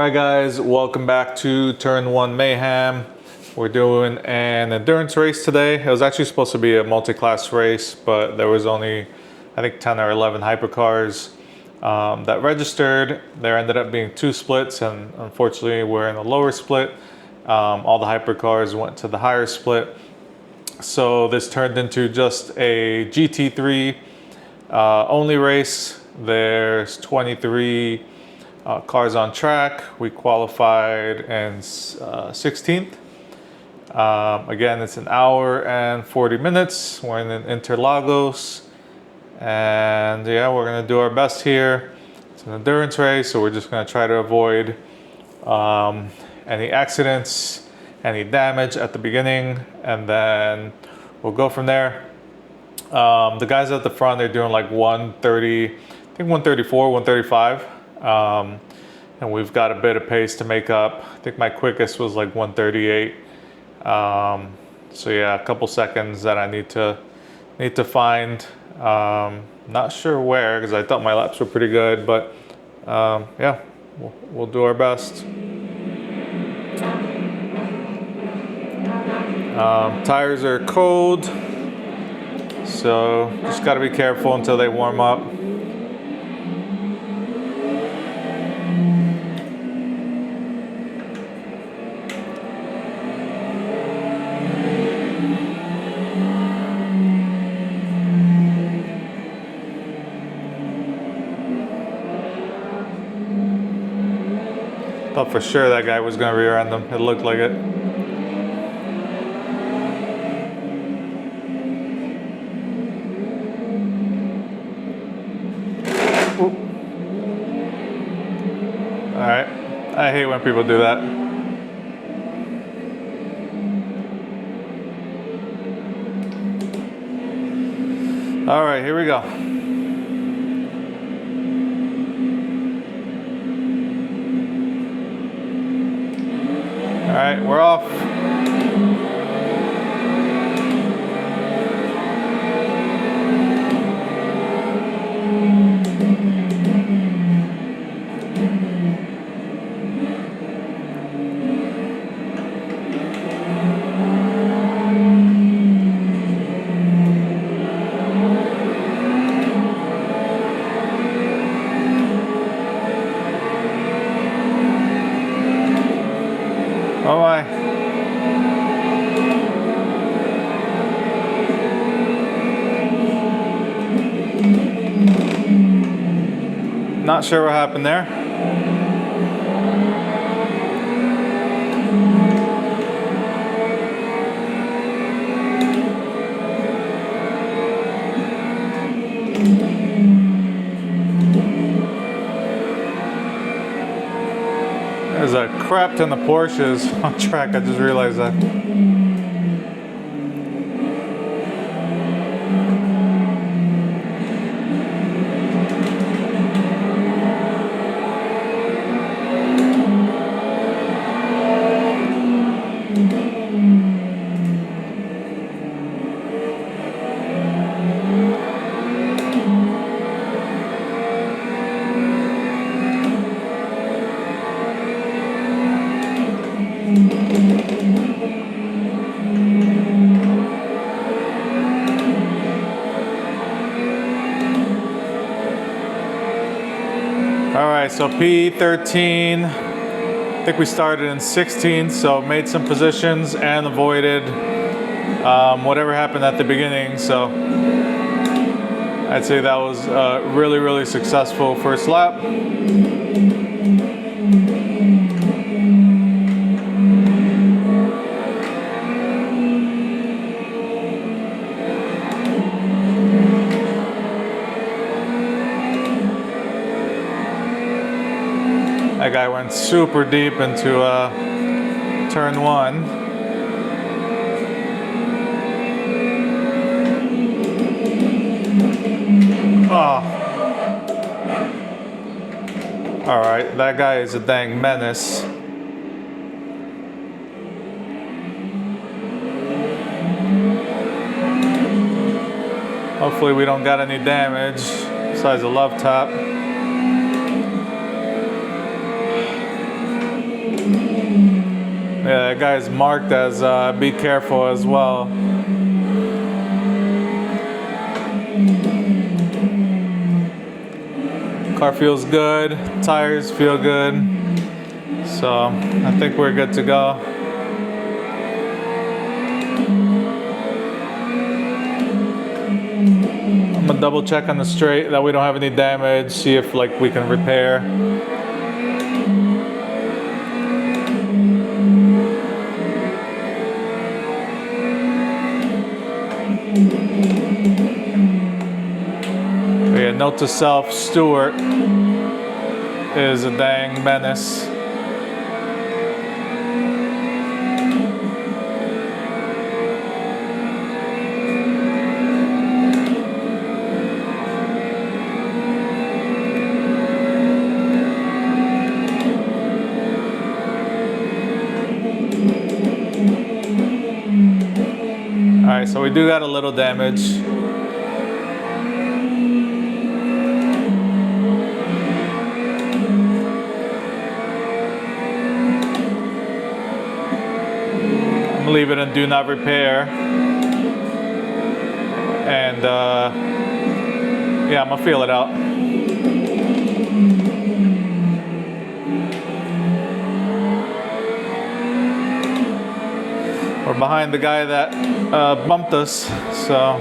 Alright guys, welcome back to Turn 1 Mayhem. We're doing an endurance race today. It was actually supposed to be a multi-class race, but there was only, I think, 10 or 11 hypercars that registered. There ended up being 2 splits, and unfortunately we're in a lower split. All the hypercars went to the higher split. So this turned into just a GT3 only race. There's 23 cars on track. We qualified in 16th. Again, it's an hour and 40 minutes. We're in Interlagos, and yeah, we're gonna do our best here. It's an endurance race, so we're just gonna try to avoid any accidents, any damage at the beginning, and then we'll go from there. The guys at the front, they're doing like 130, I think 134, 135. And we've got a bit of pace to make up. I think my quickest was like 138. So yeah, a couple seconds that I need to find. Not sure where, because I thought my laps were pretty good, but yeah, we'll do our best. Tires are cold, so just got to be careful until they warm up. Thought for sure that guy was going to rear end them. It looked like it. Oop. All right. I hate when people do that. All right, here we go. All right, we're off. Oh my. Not sure what happened there. There's a crap ton of Porsches on track, I just realized that. All right, so P13, I think we started in 16th, so made some positions and avoided whatever happened at the beginning. So I'd say that was a really, really successful first lap. That guy went super deep into turn 1. Oh. All right, that guy is a dang menace. Hopefully we don't got any damage besides a love tap. Yeah, that guy's marked as be careful as well. Car feels good, tires feel good, so I think we're good to go. I'm gonna double check on the straight that we don't have any damage, see if like we can repair. Yeah, note to self, Stewart is a dang menace. Alright, so we do got a little damage. Leave it and do not repair, and yeah, I'm gonna feel it out. We're behind the guy that bumped us, so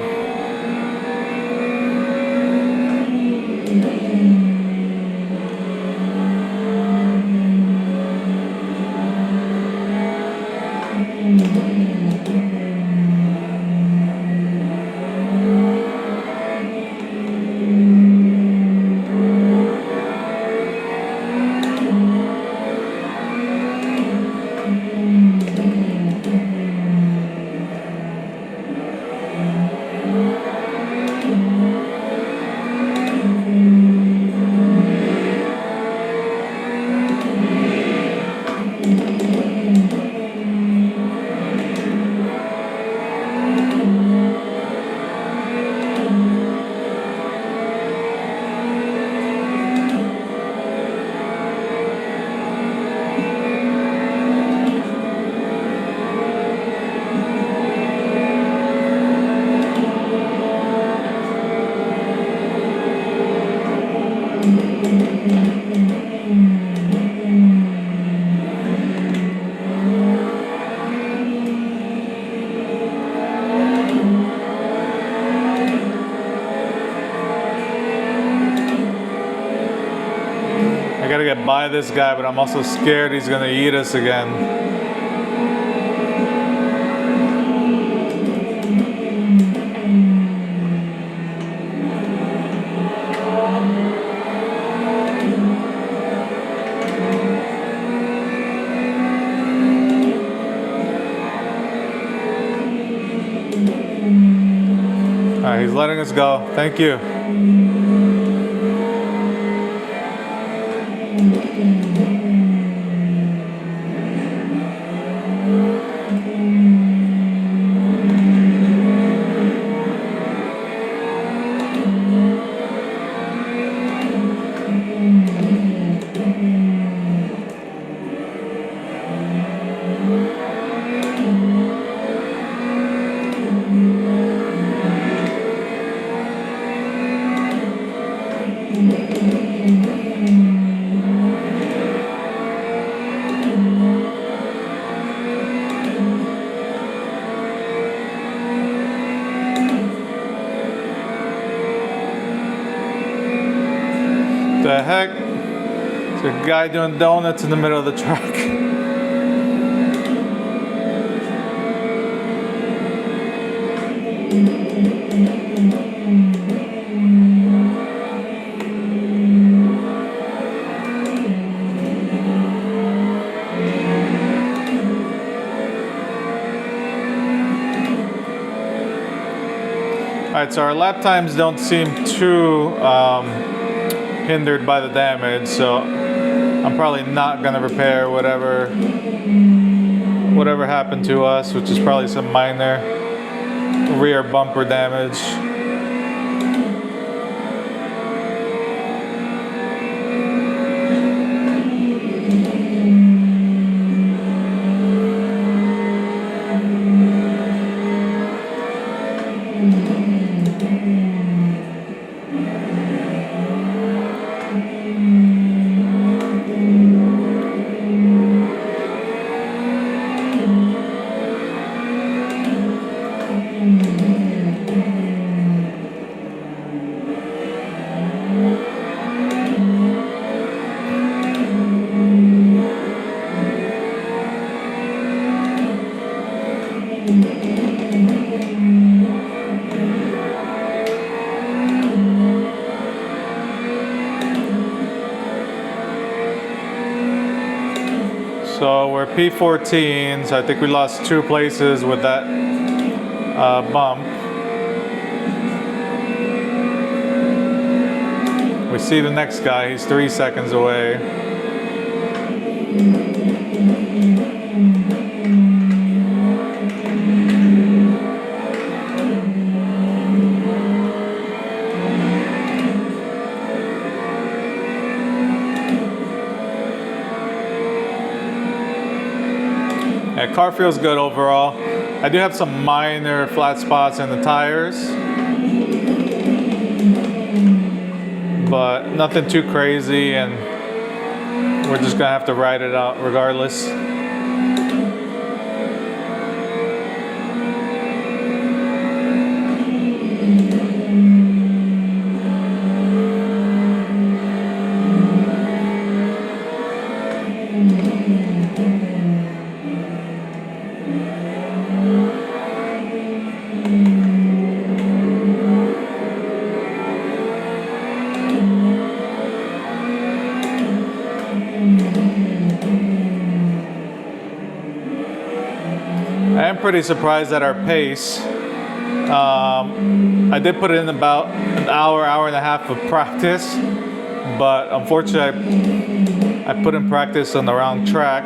I gotta get by this guy, but I'm also scared he's gonna eat us again. Alright, he's letting us go. Thank you. The heck? There's a guy doing donuts in the middle of the track. Alright, so our lap times don't seem too hindered by the damage, so I'm probably not gonna repair whatever happened to us, which is probably some minor rear bumper damage. So we're P14, so I think we lost 2 places with that bump. We see the next guy, he's 3 seconds away. Yeah, car feels good overall. I do have some minor flat spots in the tires, but nothing too crazy, and we're just gonna have to ride it out regardless. I am pretty surprised at our pace. I did put in about an hour and a half of practice, but unfortunately I put in practice on the wrong track.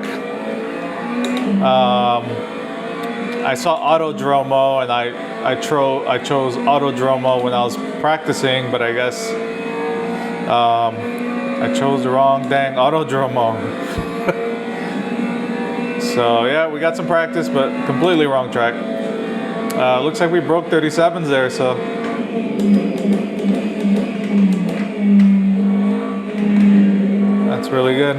I saw Autódromo and I chose Autódromo when I was practicing, but I guess I chose the wrong dang Autódromo. So yeah, we got some practice, but completely wrong track. Looks like we broke 37s there, so. That's really good.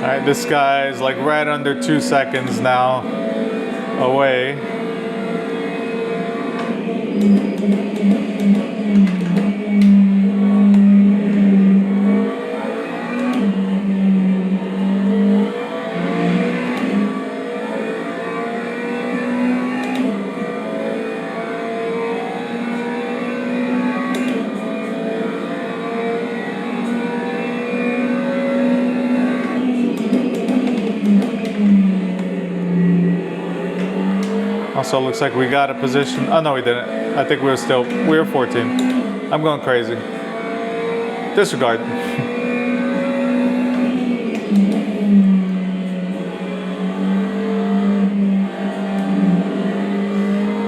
Alright, this guy is like right under 2 seconds now away. Also looks like we got a position. Oh no, we didn't. I think we were 14. I'm going crazy. Disregard.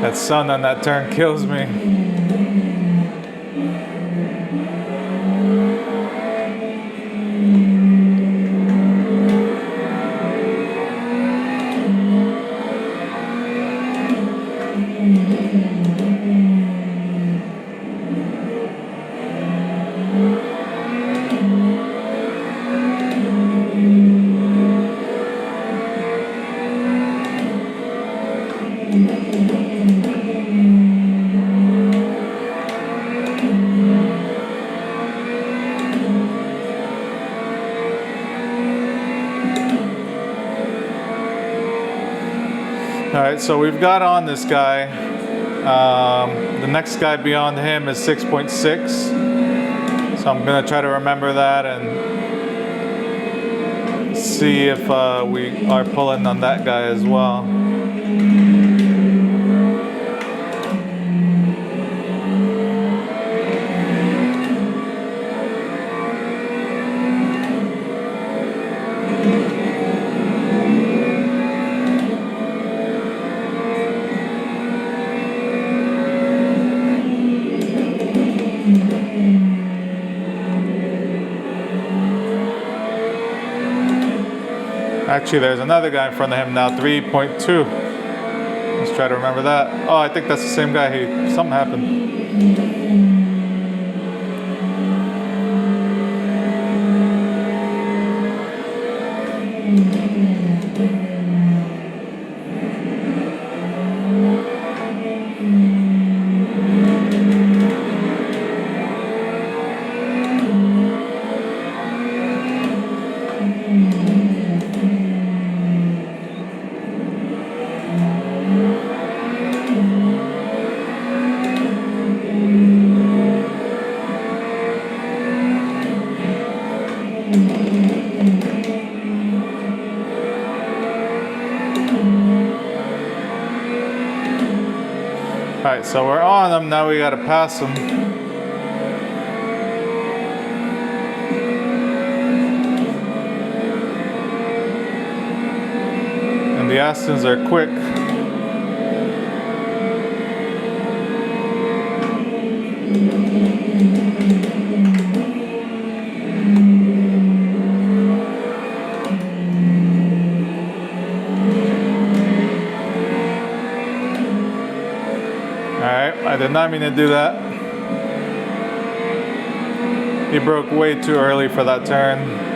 That sun on that turn kills me. All right, so we've got on this guy. The next guy beyond him is 6.6. So I'm gonna try to remember that and see if we are pulling on that guy as well. Actually, there's another guy in front of him now, 3.2. Let's try to remember that. Oh, I think that's the same guy. Something happened. Alright, so we're on them, now we gotta pass them. And the Astons are quick. I did not mean to do that. He broke way too early for that turn.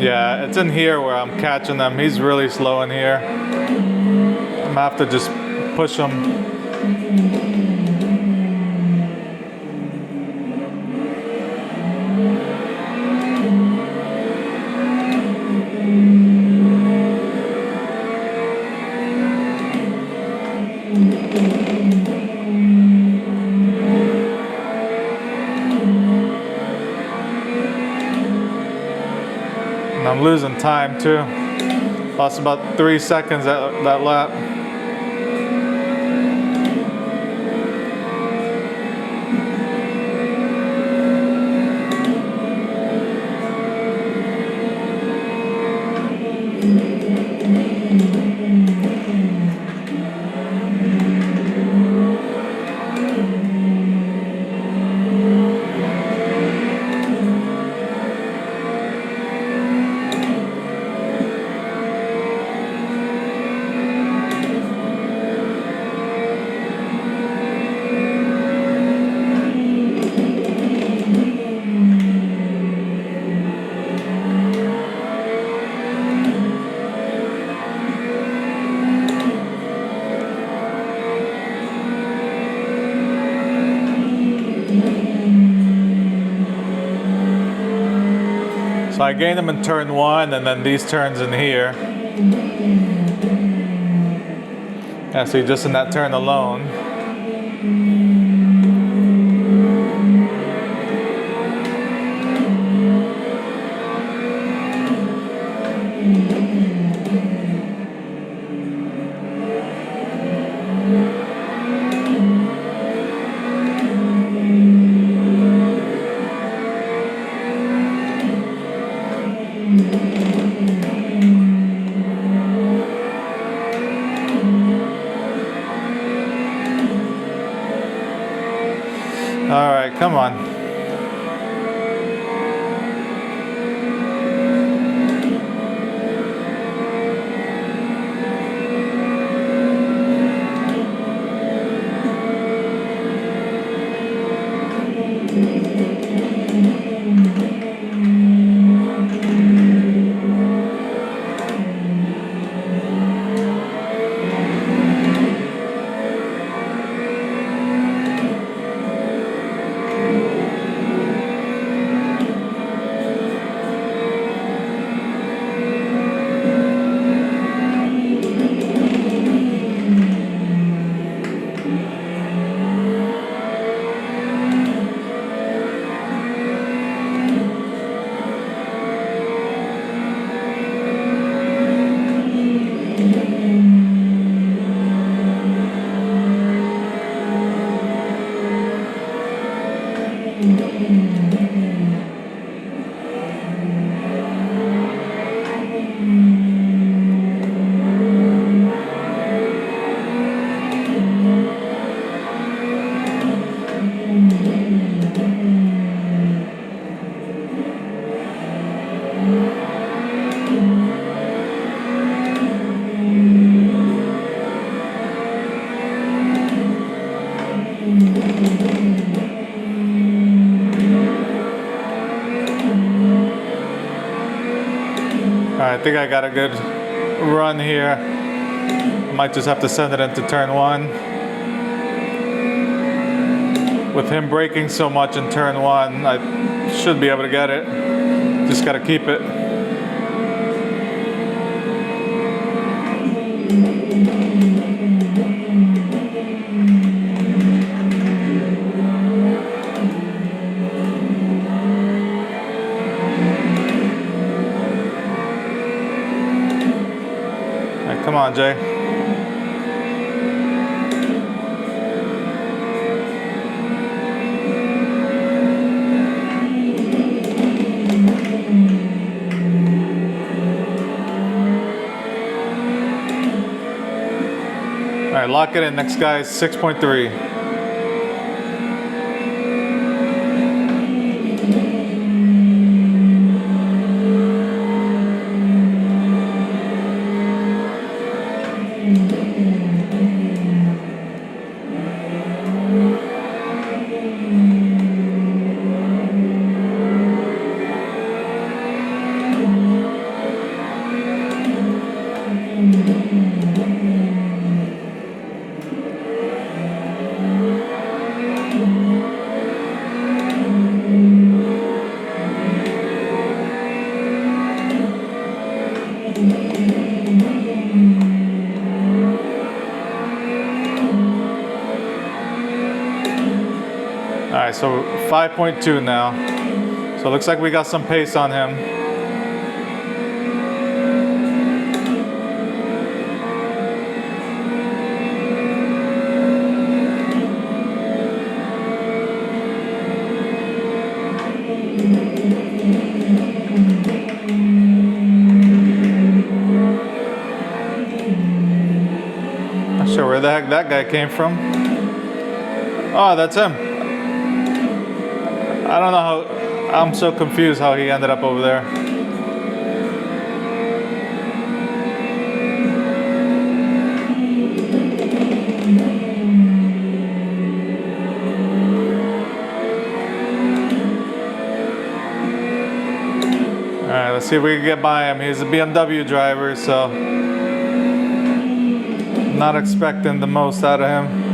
Yeah, it's in here where I'm catching them. He's really slow in here. I'm gonna have to just push him. I'm losing time too. Lost about 3 seconds that lap. So I gained them in turn 1 and then these turns in here. Yeah, see, just in that turn alone. I think I got a good run here. I might just have to send it into turn one. With him braking so much in turn one, I should be able to get it. Just gotta keep it. Come on, Jay. All right, lock it in. Next guy is 6.3. All right, so 5.2 now. So it looks like we got some pace on him. Not sure where the heck that guy came from. Oh, that's him. I don't know how, I'm so confused how he ended up over there. All right, let's see if we can get by him. He's a BMW driver, so not expecting the most out of him.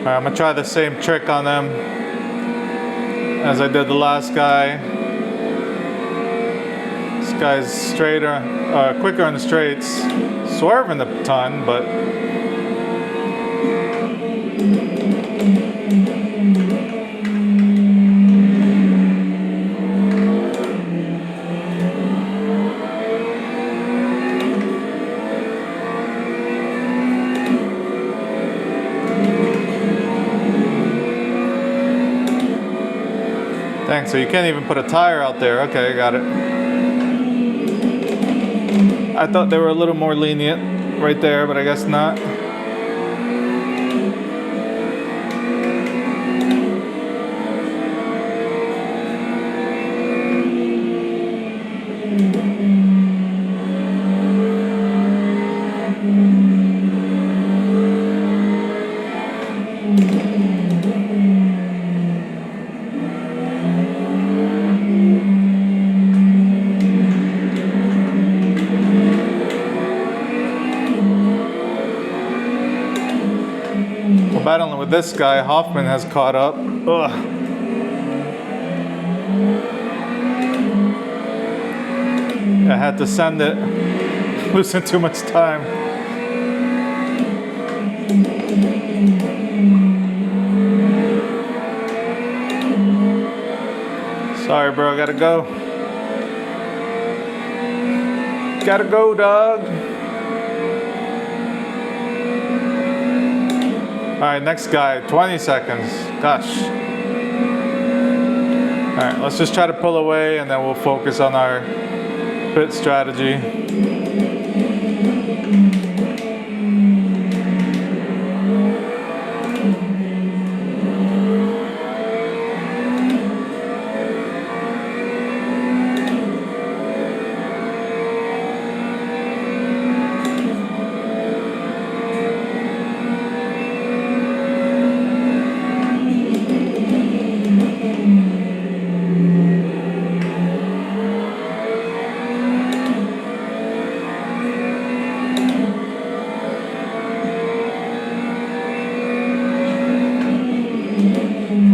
All right, I'm gonna try the same trick on them as I did the last guy. This guy's straighter, quicker on the straights, swerving a ton, but dang, so you can't even put a tire out there. Okay, I got it. I thought they were a little more lenient right there, but I guess not. Battling with this guy, Hoffman has caught up. Ugh. I had to send it, losing too much time. Sorry, bro, gotta go. Gotta go, dog. right, next guy, 20 seconds. Gosh. All right, let's just try to pull away and then we'll focus on our pit strategy.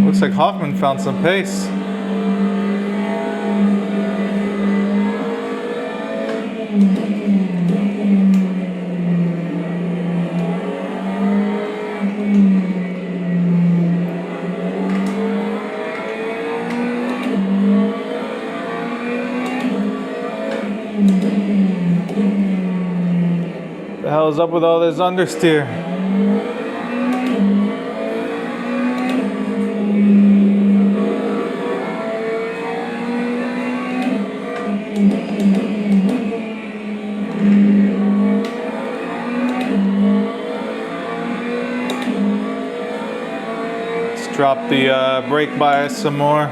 Looks like Hoffman found some pace. The hell's up with all this understeer? Drop the brake bias some more.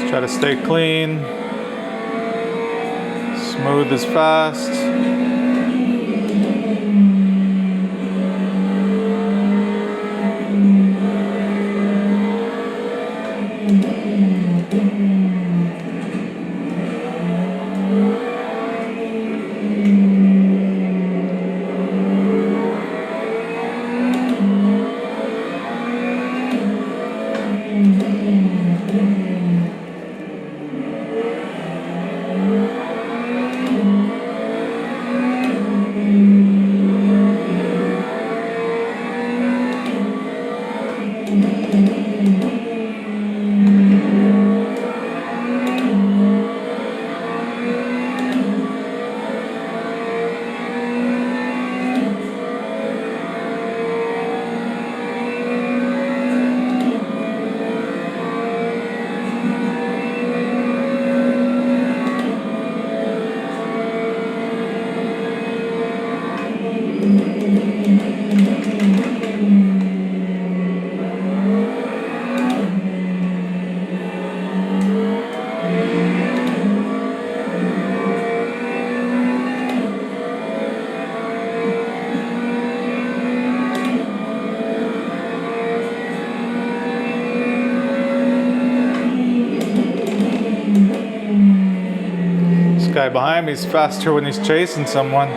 Try to stay clean, smooth as fast. Guy behind me is faster when he's chasing someone.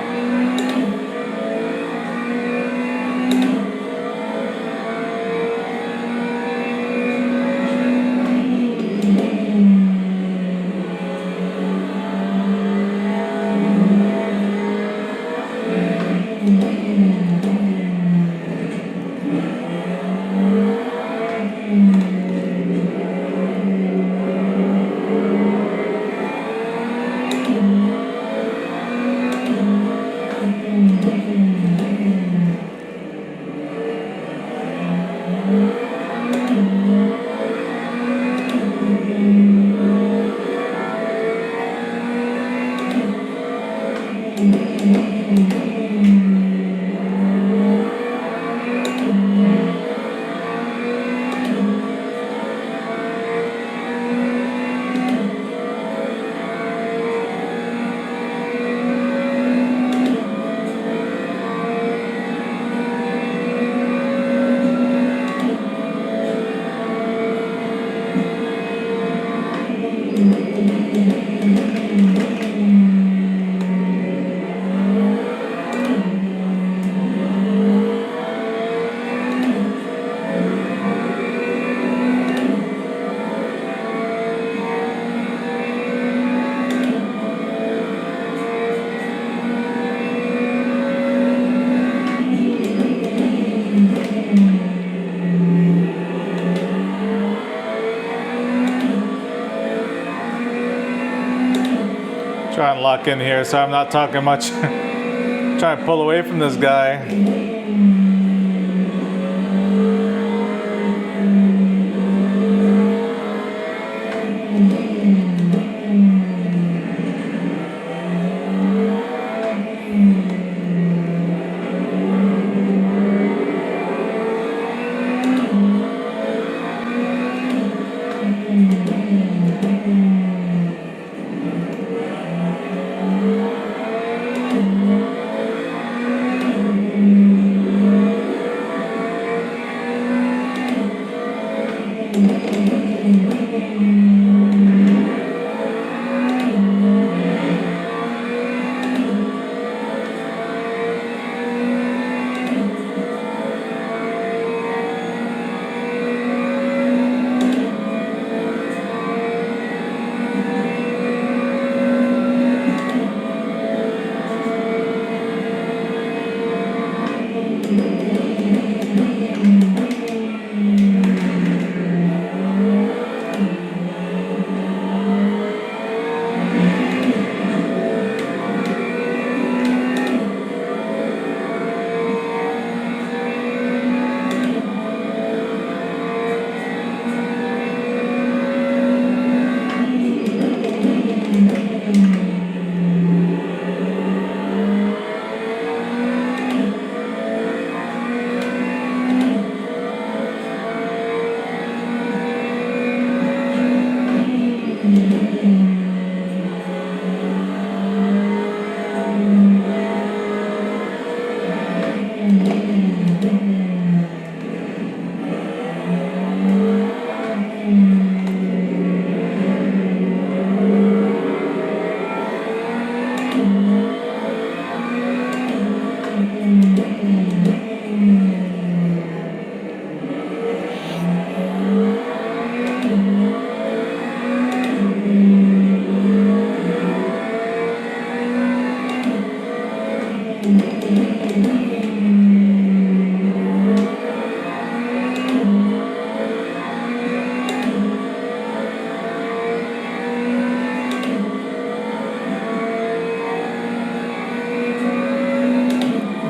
try and lock in here, so I'm not talking much. Trying to pull away from this guy.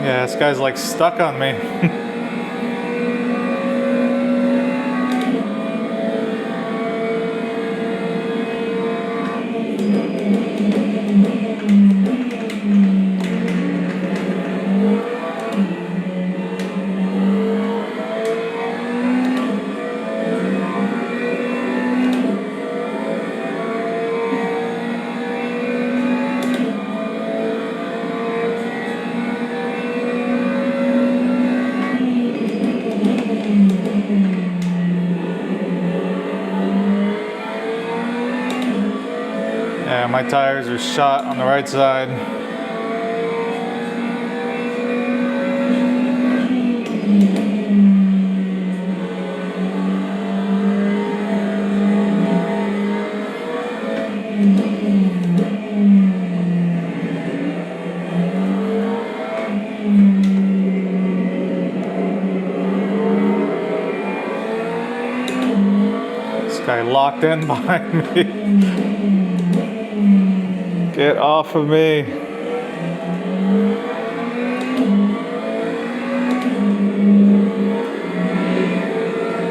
Yeah, this guy's like stuck on me. Yeah, my tires are shot on the right side. This guy locked in behind me. Get off of me.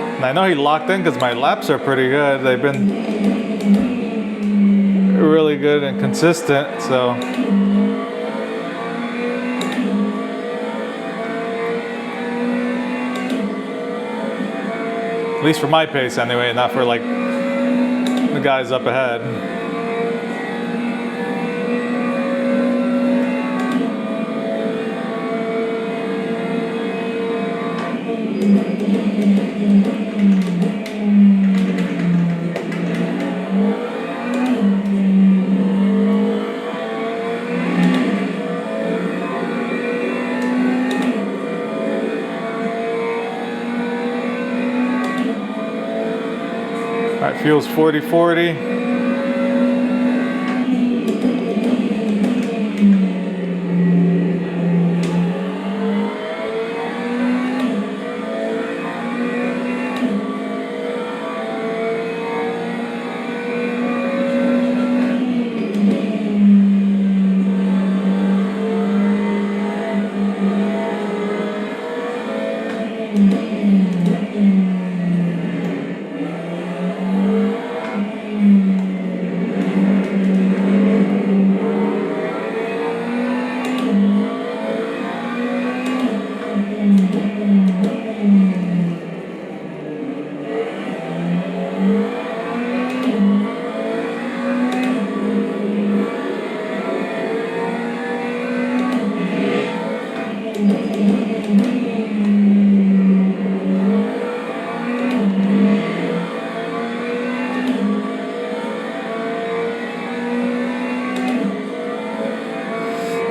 And I know he locked in because my laps are pretty good. They've been really good and consistent, so. At least for my pace anyway, not for like the guys up ahead. All right, fuel's 40-40.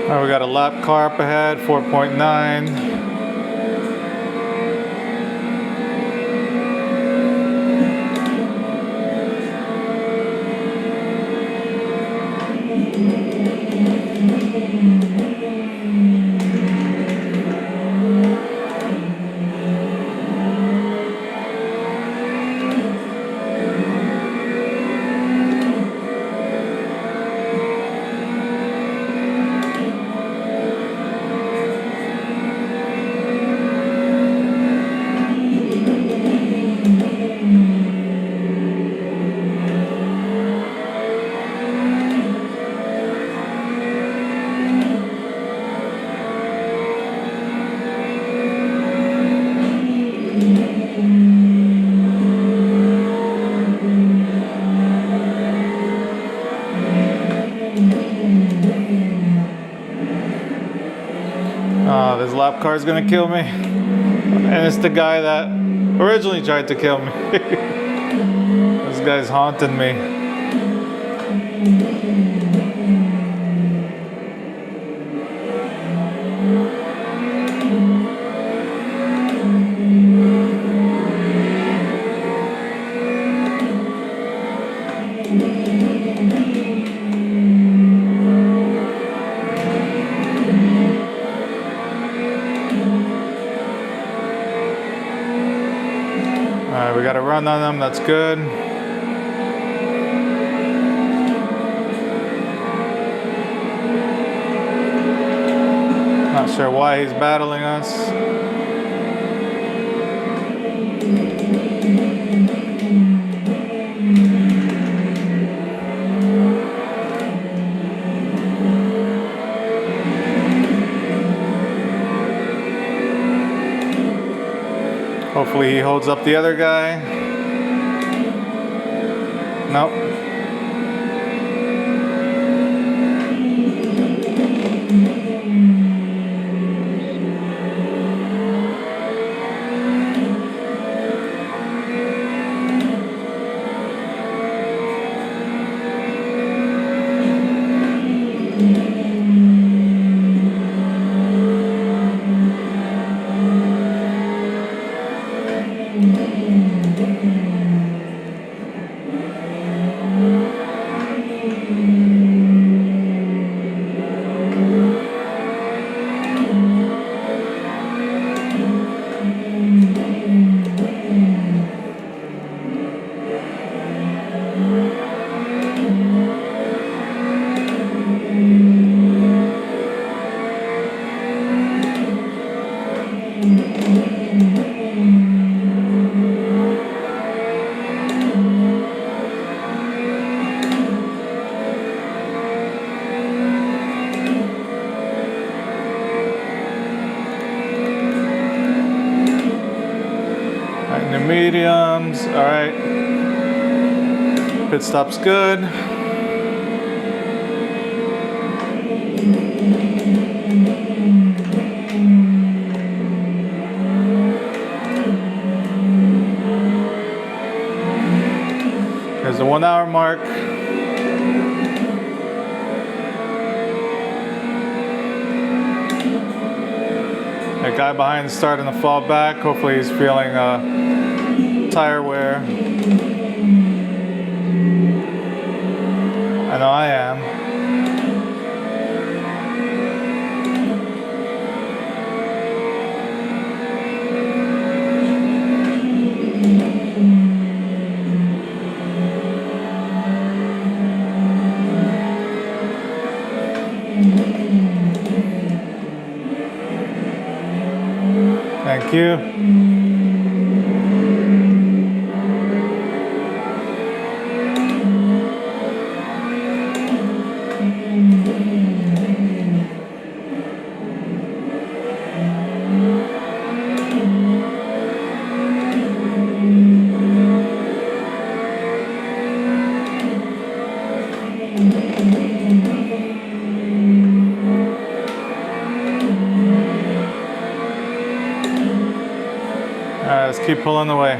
All right, we got a lap car up ahead, 4.9. Oh, this lap car is gonna kill me. And it's the guy that originally tried to kill me. This guy's haunting me. Alright, we got a run on him, that's good. Not sure why he's battling us. Hopefully he holds up the other guy. Nope. Mediums, all right. Pit stop's good. There's the 1 hour mark. That guy behind is starting to fall back. Hopefully he's feeling tire wear. I know I am. Thank you. Alright, let's keep pulling away.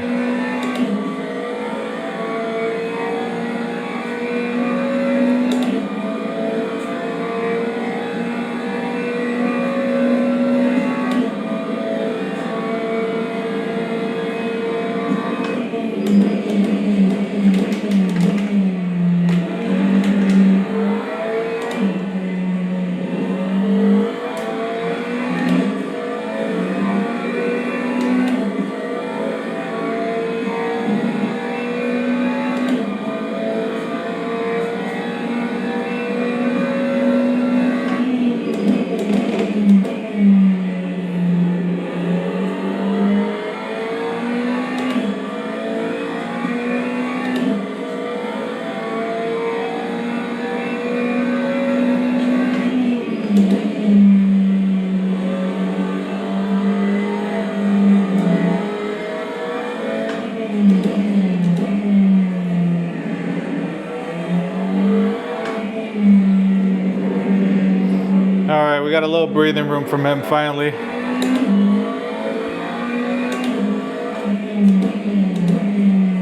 right, we got a little breathing room from him finally.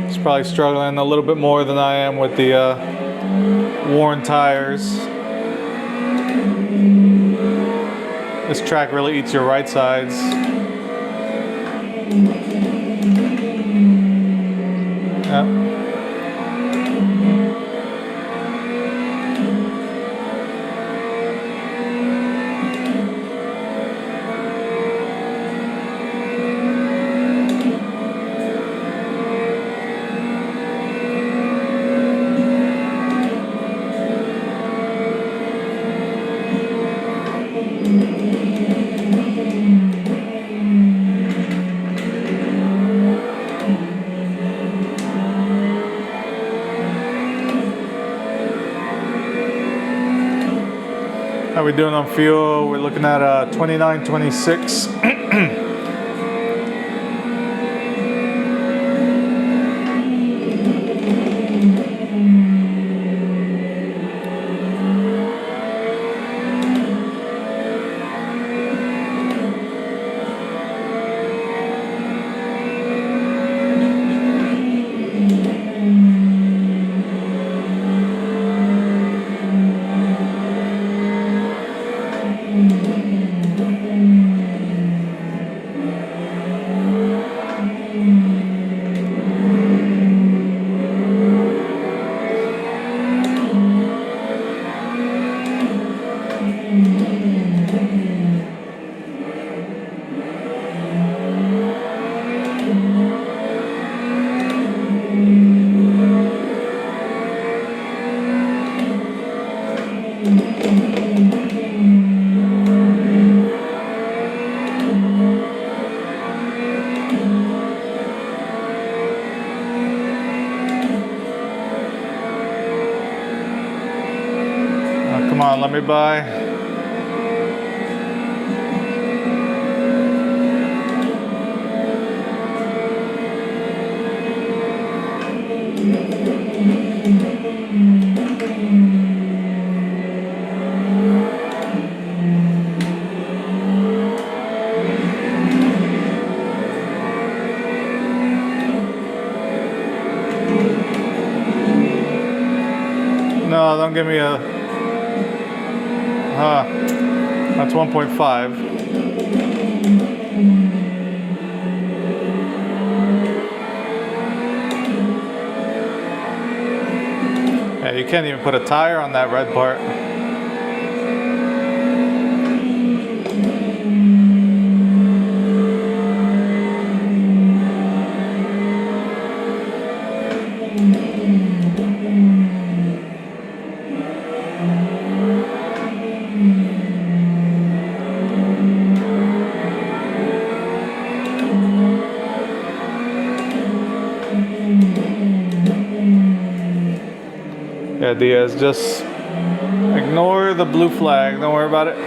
He's probably struggling a little bit more than I am with the worn tires. This track really eats your right sides. Yep. How we doing on fuel? We're looking at 29.26. Come on, let me by. No, don't give me a... that's 1.5. Yeah, you can't even put a tire on that red part. Yeah, Diaz, just ignore the blue flag. Don't worry about it.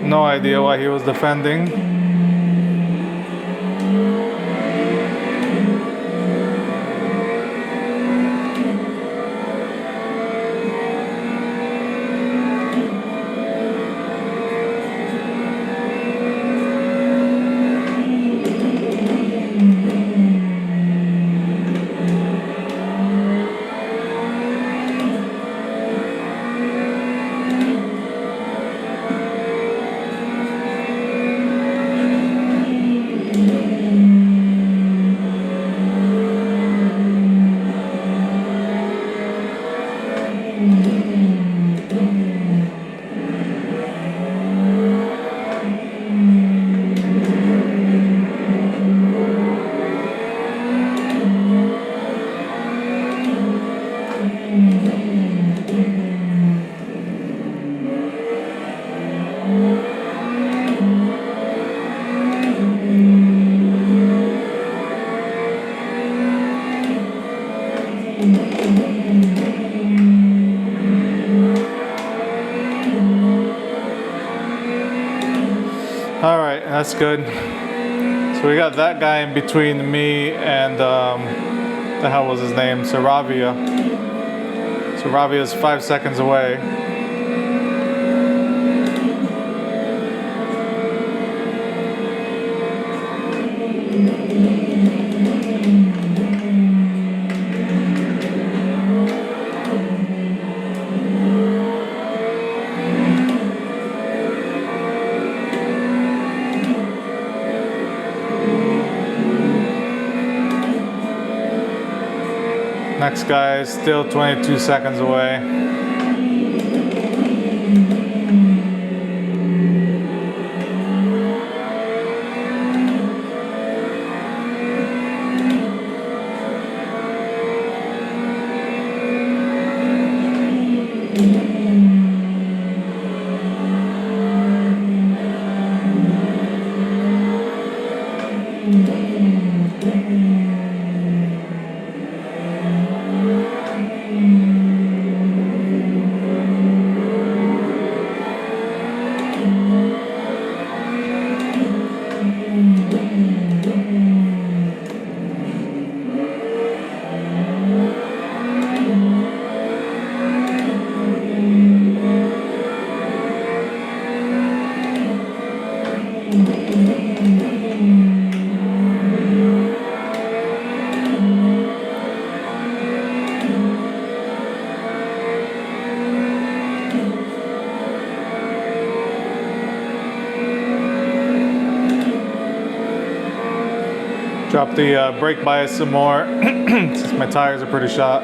No idea why he was defending. All right, that's good. So we got that guy in between me and the hell was his name? Saravia. Saravia's 5 seconds away. Next guy is still 22 seconds away. Drop the brake bias some more since my tires are pretty shot.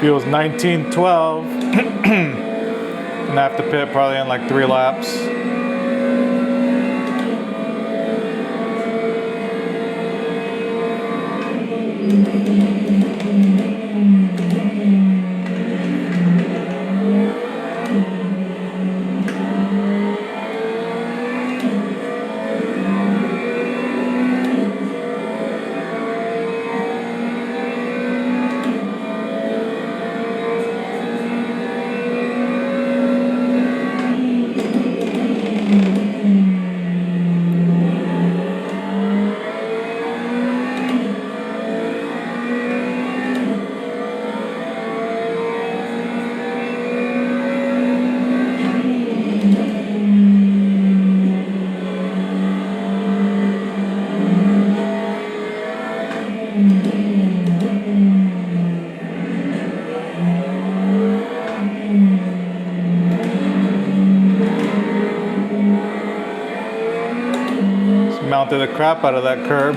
Fuel's 1912. And I have to pit probably in like 3 laps. Mounted the crap out of that curb.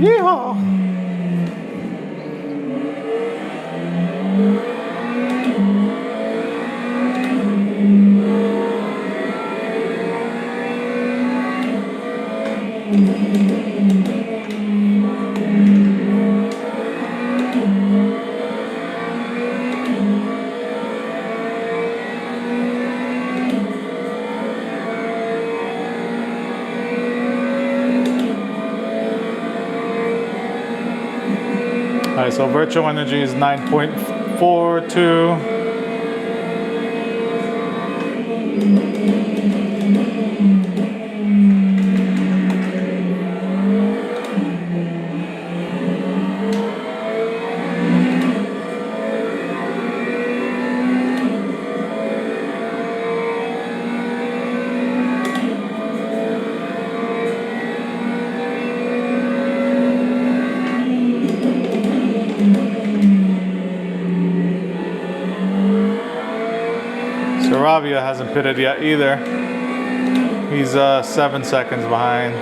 Yeehaw! Alright, so virtual energy is 9.42. Saravia hasn't pitted yet either. He's 7 seconds behind.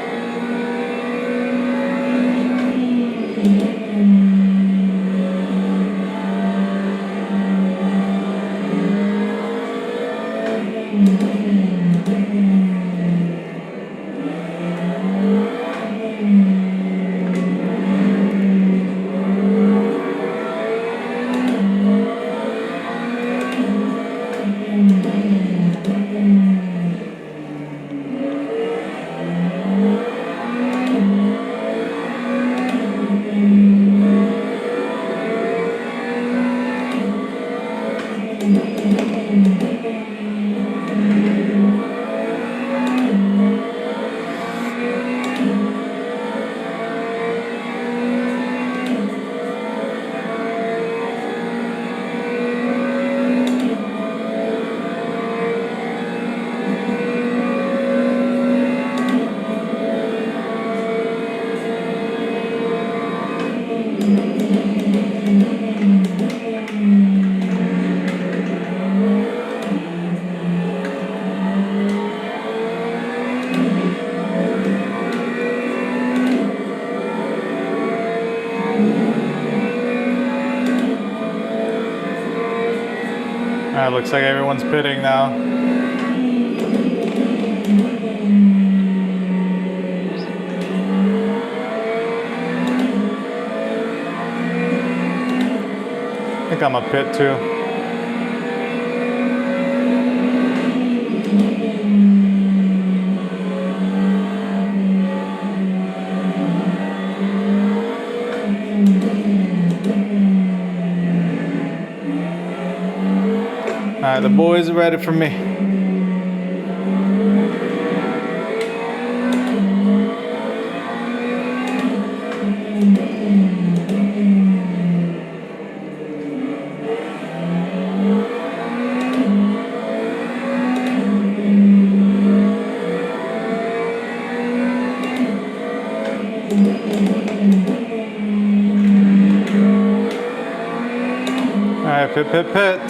Alright, looks like everyone's pitting now. I think I'm a pit too. Alright, the boys are ready for me. Alright, pit, pit, pit.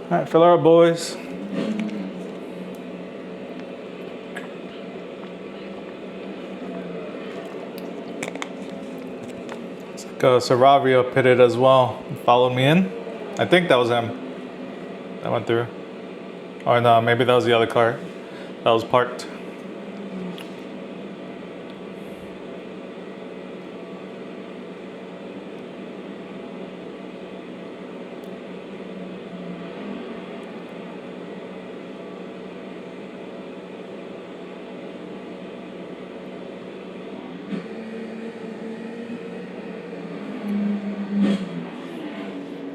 All right, fill her up, boys. It's like Saravia pitted as well. Followed me in. I think that was him. That went through. Or no, maybe that was the other car that was parked.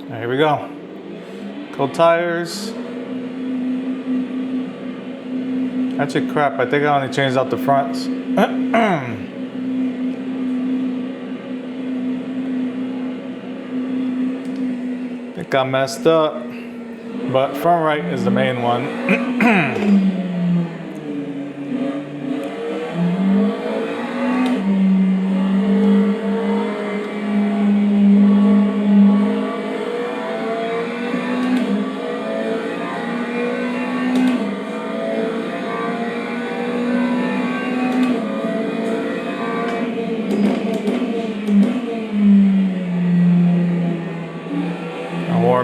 Here we go. Cold tires. Actually, crap, I think I only changed out the fronts. I think I messed up. But front right is the main one.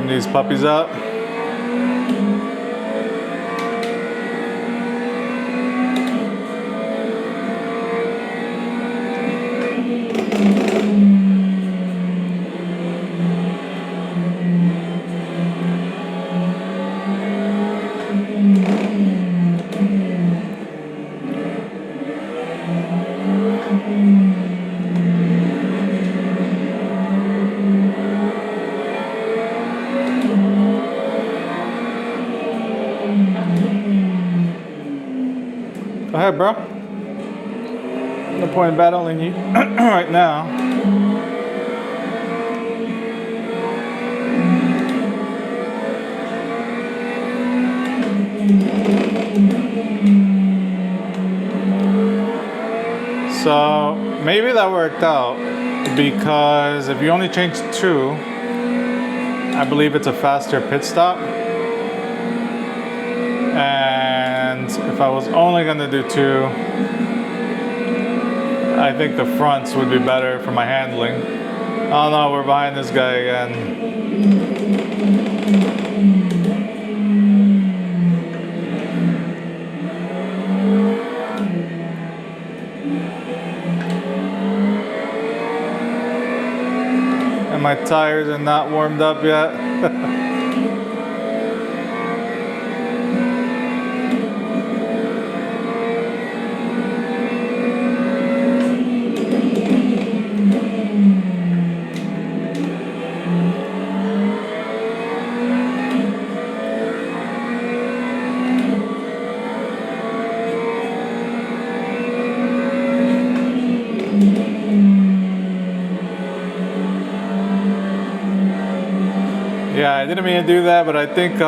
warm these puppies up. Go ahead, bro. No point in battling you right now. So maybe that worked out because if you only change 2, I believe it's a faster pit stop. And if I was only gonna do 2, I think the fronts would be better for my handling. Oh no, we're behind this guy again. And my tires are not warmed up yet. Yeah, I didn't mean to do that, but I think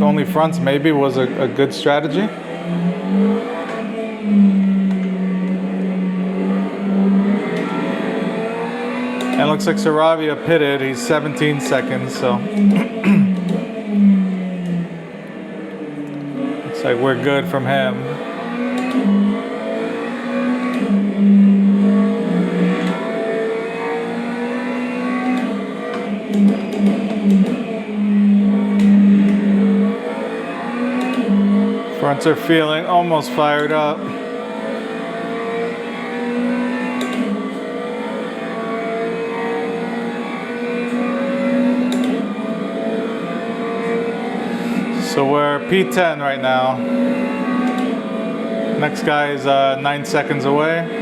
only fronts maybe was a good strategy. And it looks like Saravia pitted. He's 17 seconds, so looks like we're good from him. Fronts are feeling almost fired up. So we're P10 right now. Next guy is 9 seconds away.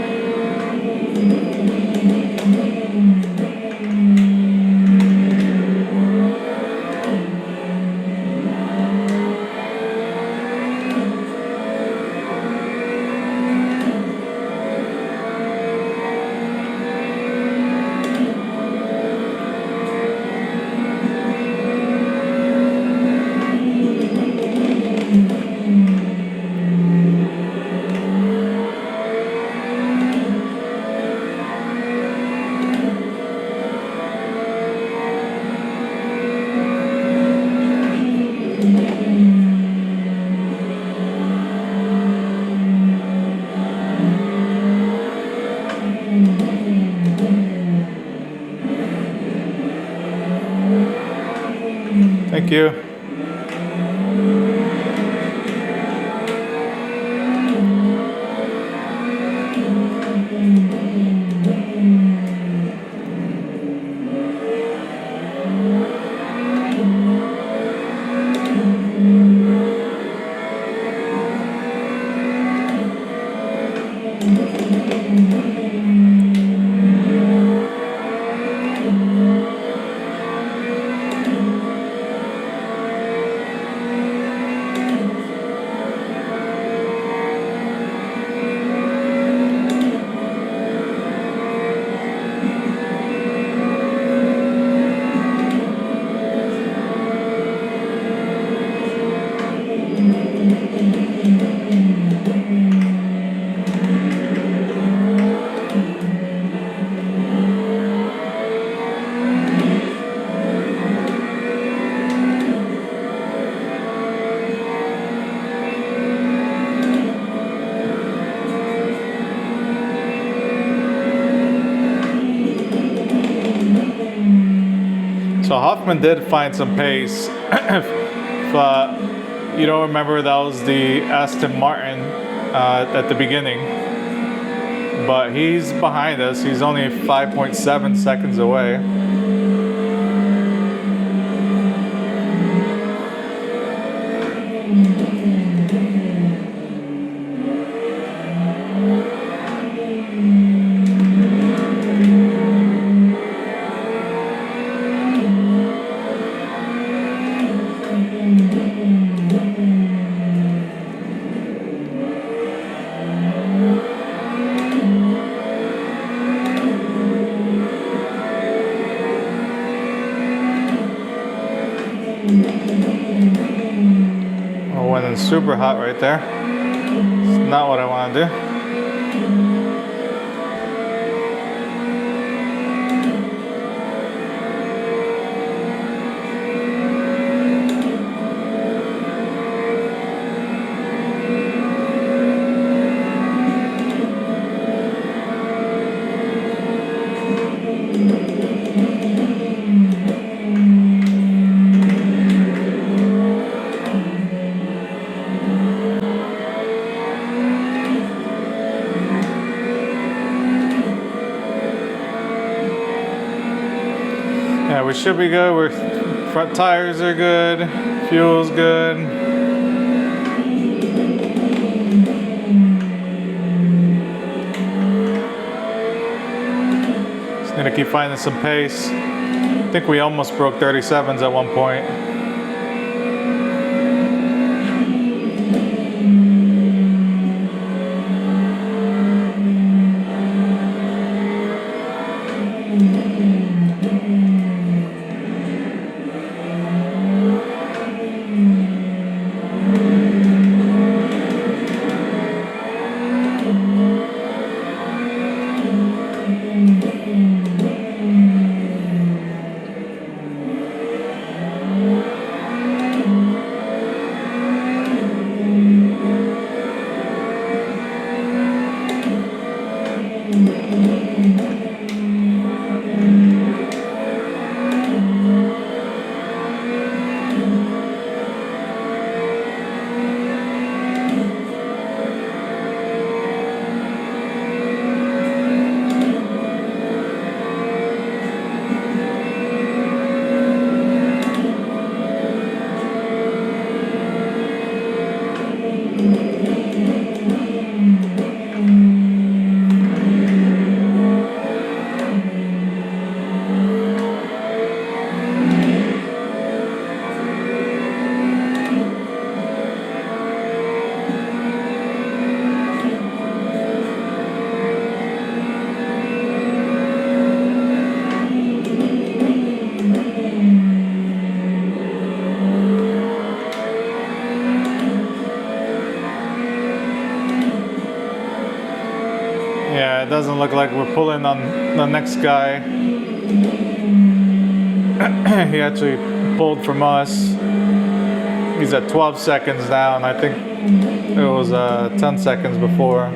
Thank you. So Hoffman did find some pace. But you don't remember, that was the Aston Martin at the beginning. But he's behind us. He's only 5.7 seconds away. Oh, went in super hot right there. It's not what I want to do. Yeah, we should be good. Front tires are good. Fuel's good. Just need to keep finding some pace. I think we almost broke 37s at one point. Yeah, it doesn't look like we're pulling on the next guy. He actually pulled from us. He's at 12 seconds now, and I think it was 10 seconds before.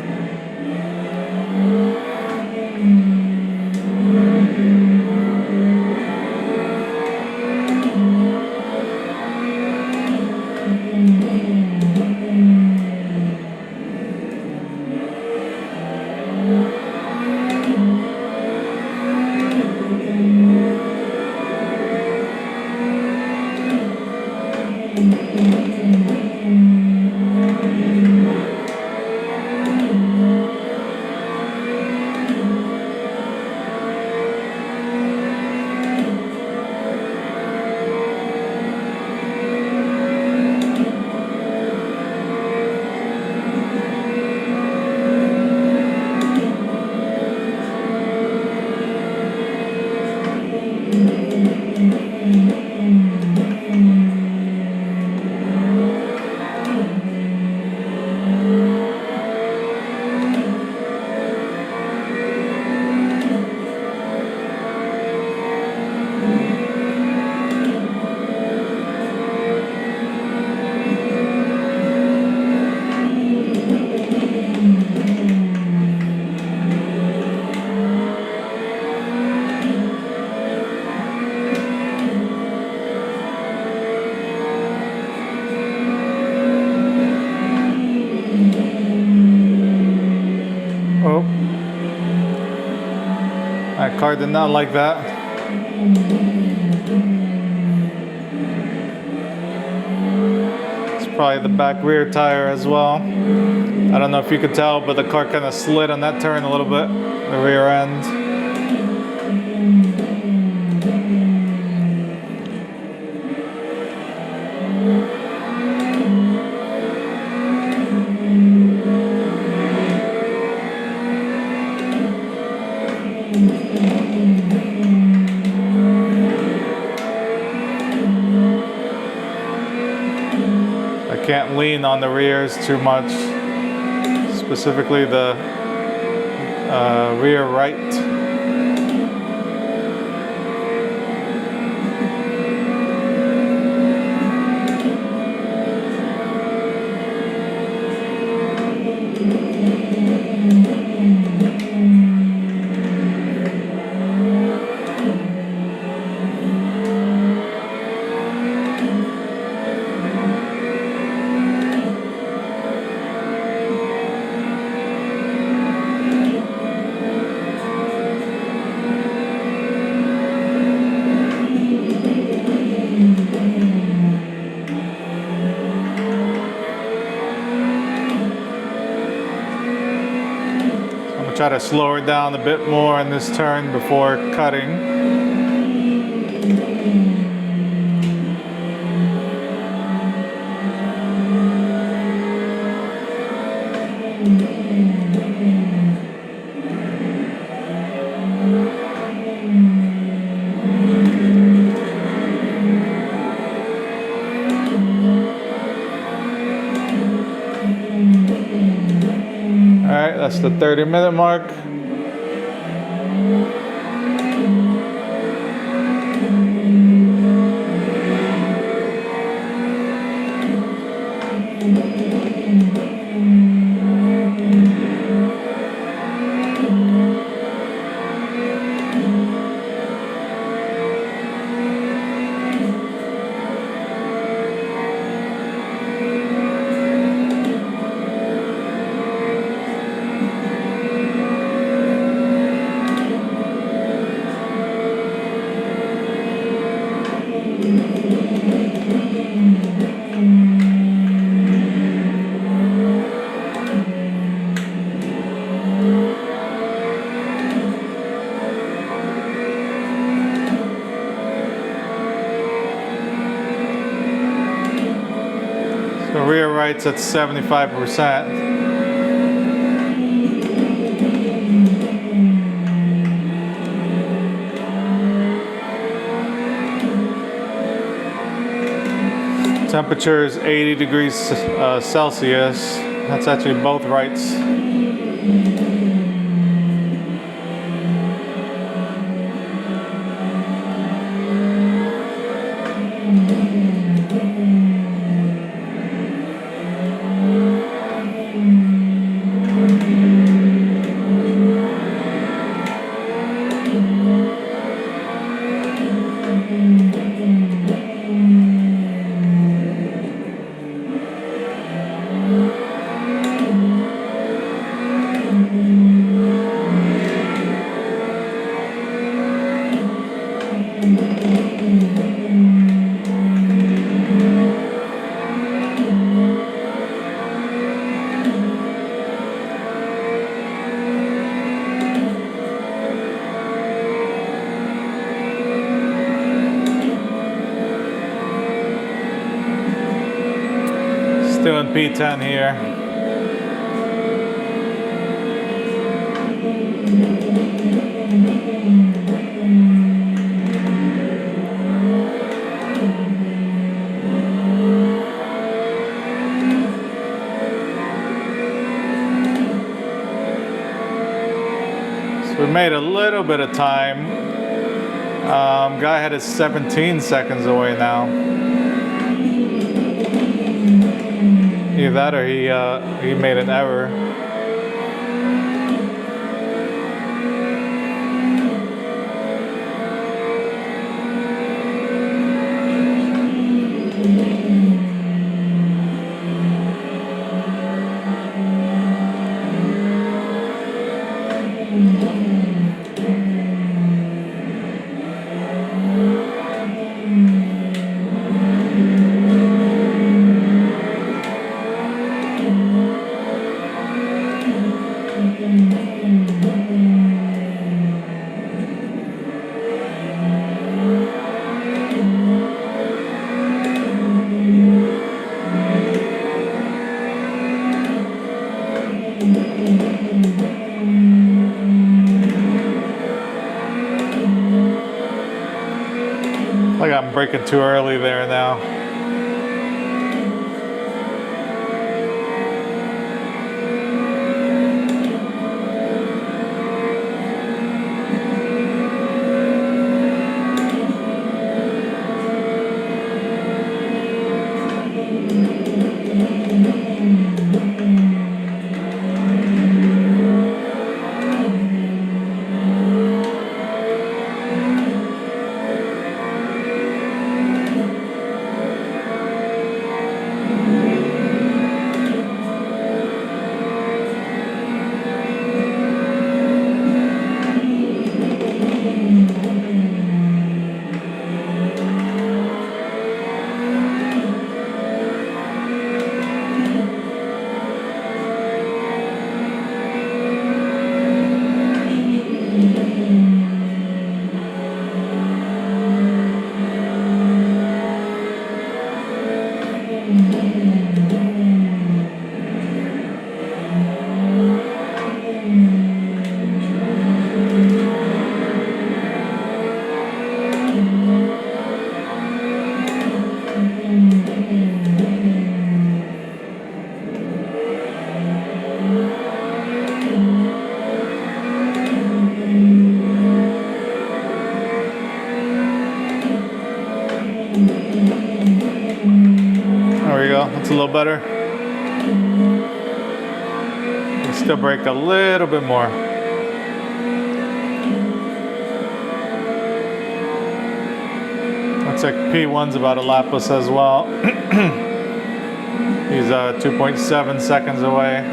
That car did not like that. It's probably the back rear tire as well. I don't know if you could tell, but the car kind of slid on that turn a little bit, the rear end. I can't lean on the rears too much, specifically the rear right. Try to slow her down a bit more in this turn before cutting. Alright, that's the 30-minute mark. The rear right's at 75%. Temperature is 80 degrees Celsius. That's actually both rights. Still in P10 here. So we made a little bit of time. Guy had it 17 seconds away now. Either that or he made an error. Like I'm braking too early there now. That's a little better. You still brake a little bit more. Looks like P1's about a lapless as well. He's 2.7 seconds away.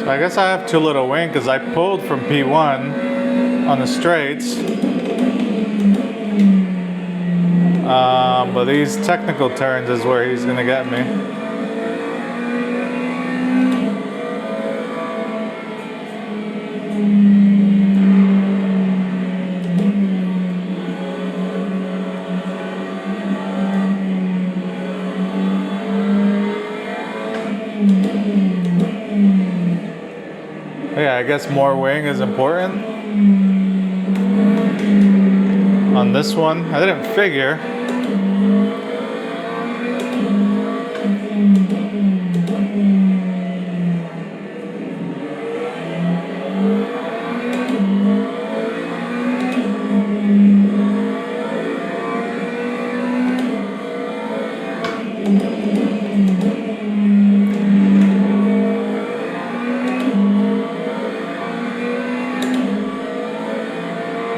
I guess I have too little wing because I pulled from P1 on the straights. But these technical turns is where he's going to get me. Yeah, I guess more wing is important on this one. I didn't figure.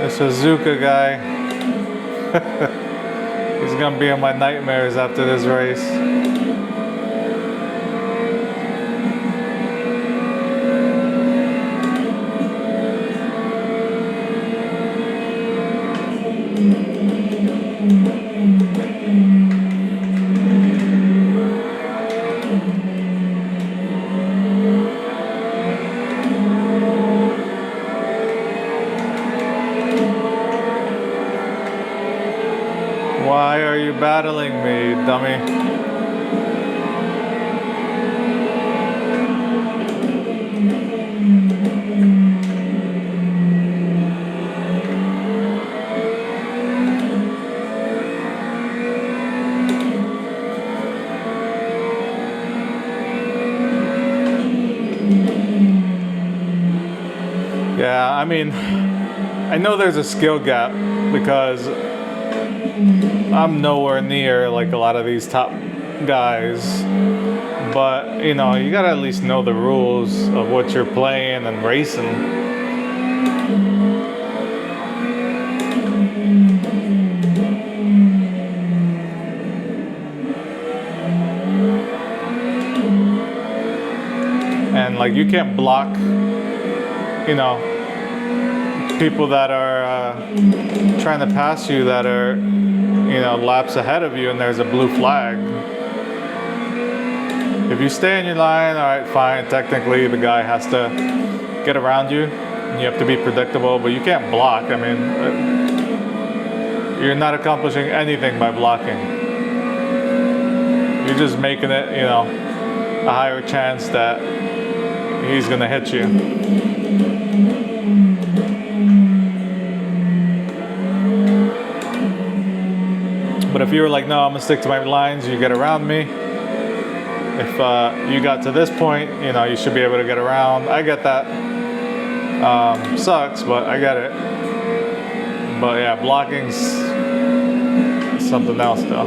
The Suzuka guy. He's gonna be in my nightmares after this race. Why are you battling me, dummy? Yeah, I mean, I know there's a skill gap because I'm nowhere near like a lot of these top guys, but you know, you gotta at least know the rules of what you're playing and racing. And like, you can't block, you know, people that are trying to pass you that are, you know, laps ahead of you and there's a blue flag. If you stay in your line, all right, fine. Technically, the guy has to get around you. You have to be predictable, but you can't block. I mean, you're not accomplishing anything by blocking. You're just making it, you know, a higher chance that he's gonna hit you. But if you were like, no, I'm gonna stick to my lines, you get around me. If you got to this point, you know, you should be able to get around. I get that. Sucks, but I get it. But yeah, blocking's something else though.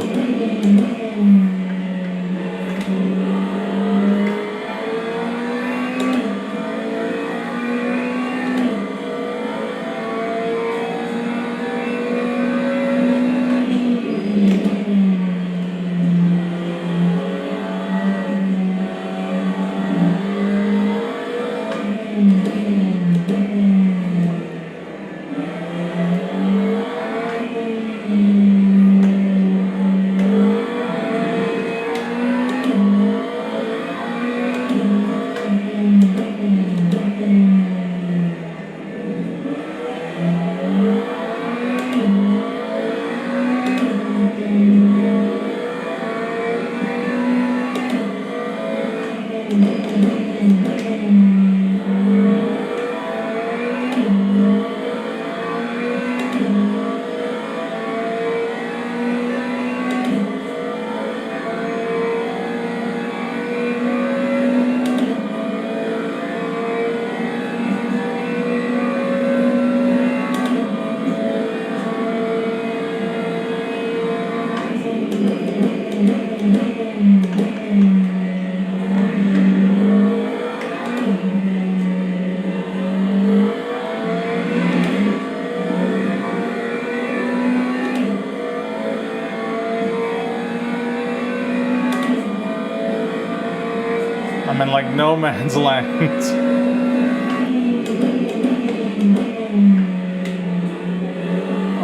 I'm in like no man's land.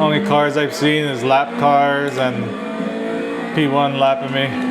Only cars I've seen is lap cars and P1 lapping me.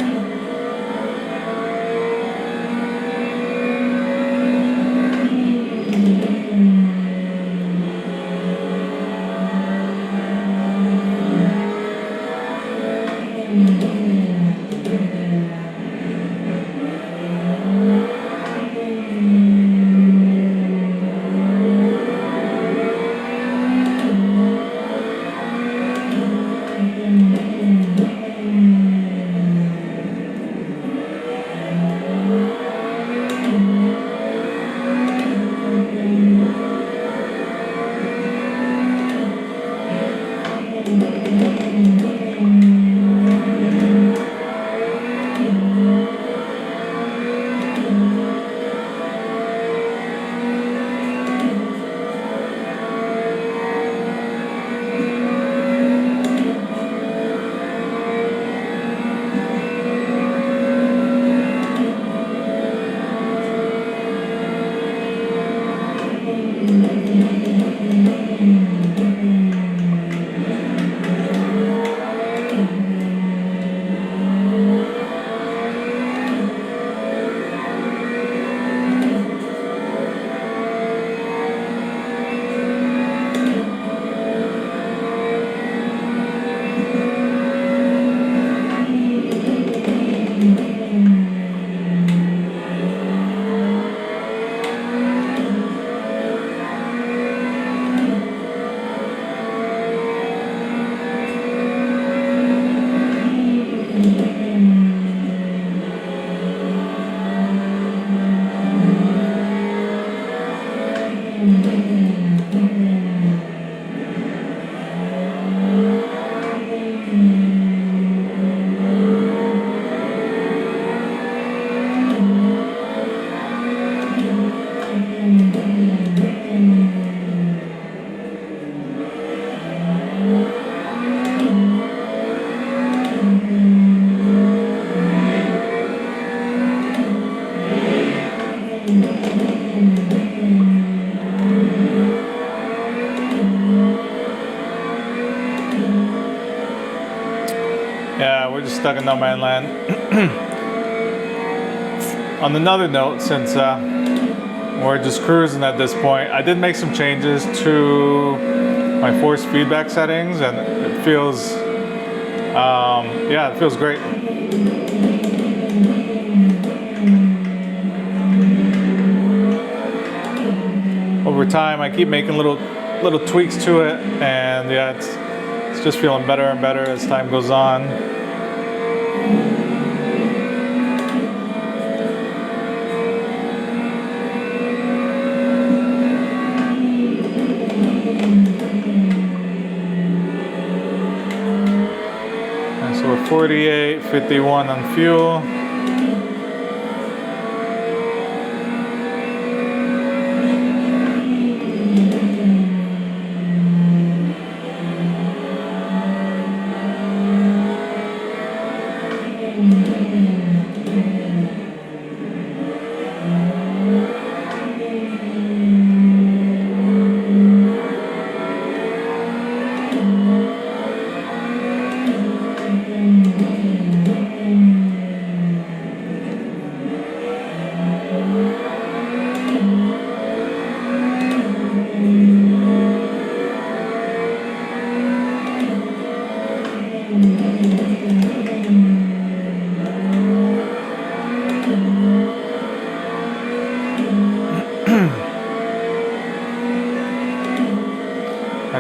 Yeah, we're just stuck in no man's land. On another note, since we're just cruising at this point, I did make some changes to my force feedback settings, and it feels, yeah, it feels great. Over time, I keep making little tweaks to it, and yeah, it's just feeling better and better as time goes on. And so we're 48.51 on fuel.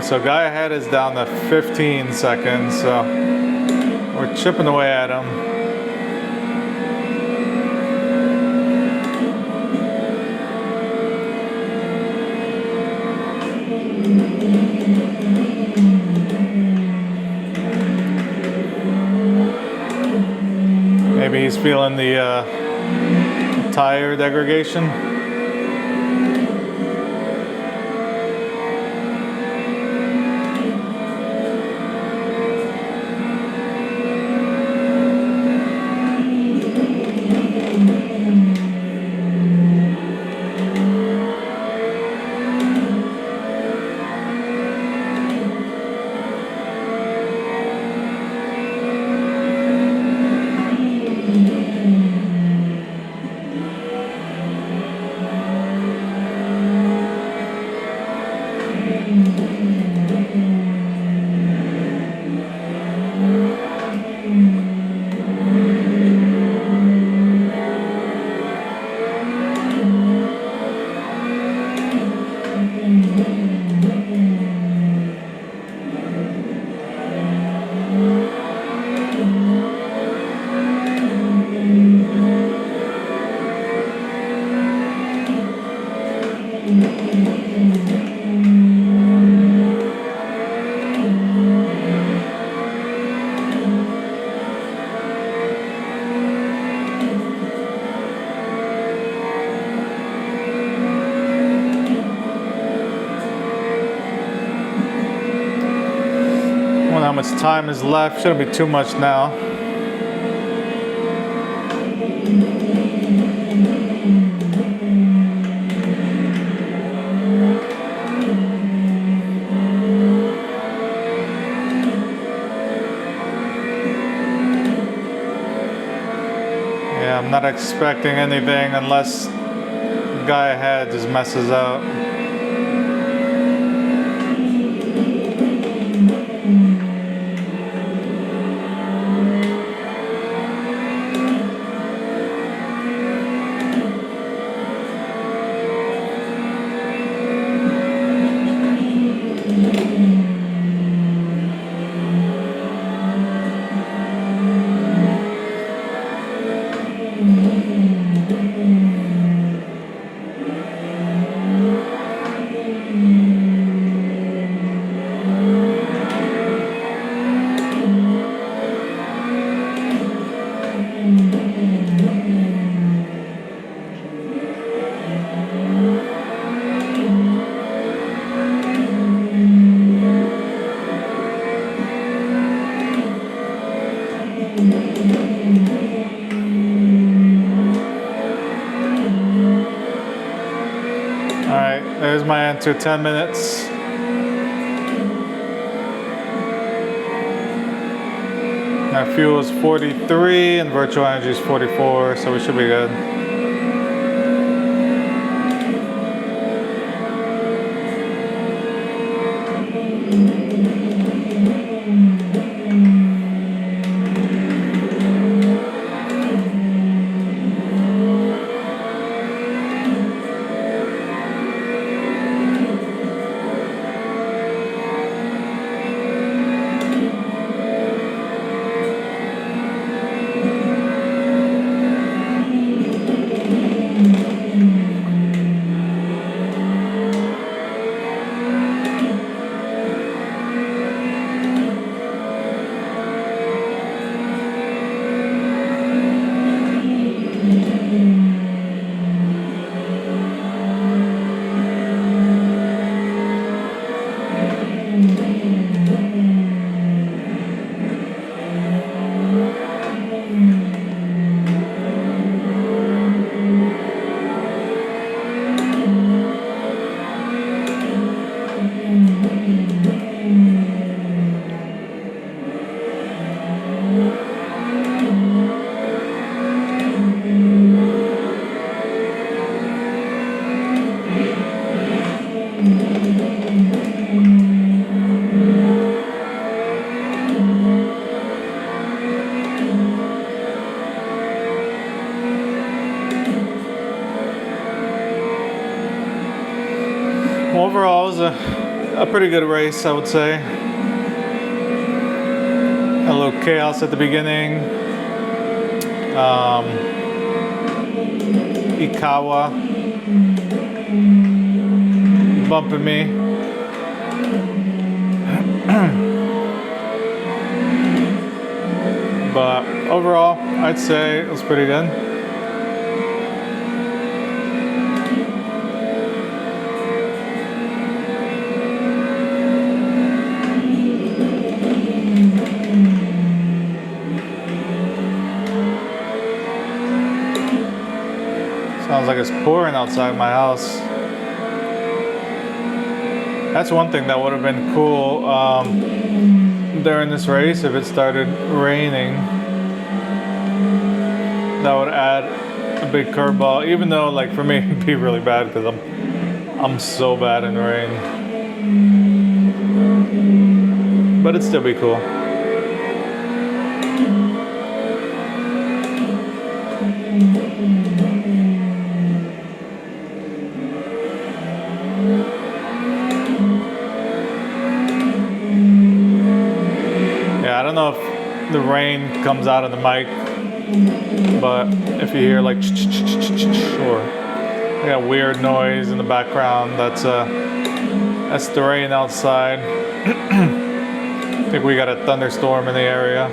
So guy ahead is down to 15 seconds, so we're chipping away at him. Maybe he's feeling the tire degradation. How much time is left? Shouldn't be too much now. Yeah, I'm not expecting anything unless the guy ahead just messes up. There's my answer, 10 minutes. Our fuel is 43 and virtual energy is 44, so we should be good. Overall, it was a pretty good race, I would say. A little chaos at the beginning. Ikawa bumping me. But overall, I'd say it was pretty good. Sounds like it's pouring outside my house. That's one thing that would have been cool during this race if it started raining. That would add a big curveball, even though, like, for me it'd be really bad because I'm so bad in the rain. But it'd still be cool. I don't know if the rain comes out of the mic, but if you hear like or I got weird noise in the background, that's the rain outside. I think we got a thunderstorm in the area.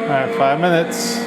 All right, 5 minutes.